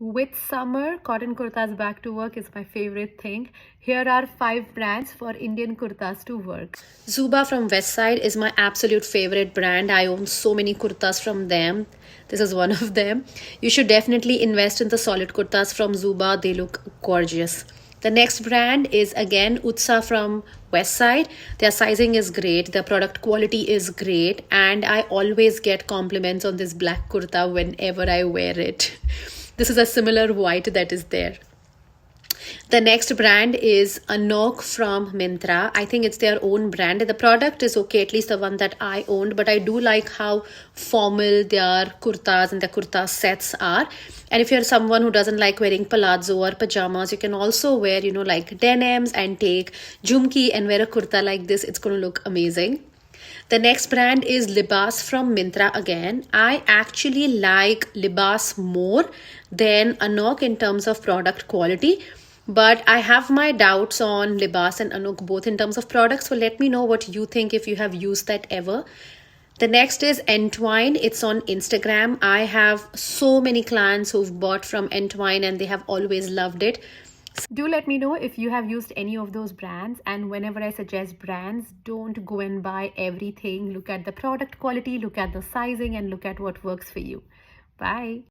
With summer, cotton kurtas back to work is my favorite thing. Here are 5 brands for Indian kurtas to work. Zuba from West Side is my absolute favorite brand. I own so many kurtas from them. This is one of them. You should definitely invest in the solid kurtas from Zuba. They look gorgeous. The next brand is again Utsa from West Side. Their sizing is great, their product quality is great, and I always get compliments on this black kurta whenever I wear it. This is a similar white that is there. The next brand is Anok from Mintra. I think it's their own brand. The product is okay, at least the one that I owned, but I do like how formal their kurtas and the kurta sets are. And if you're someone who doesn't like wearing palazzo or pajamas, you can also wear, like denims and take jhumki and wear a kurta like this. It's going to look amazing. The next brand is Libas from Mintra again. I actually like Libas more than Anok in terms of product quality, but I have my doubts on Libas and Anok both in terms of products. So let me know what you think if you have used that ever. The next is Entwine. It's on Instagram. I have so many clients who've bought from Entwine and they have always loved it. Do let me know if you have used any of those brands, and whenever I suggest brands, don't go and buy everything. Look at the product quality, look at the sizing, and look at what works for you. Bye.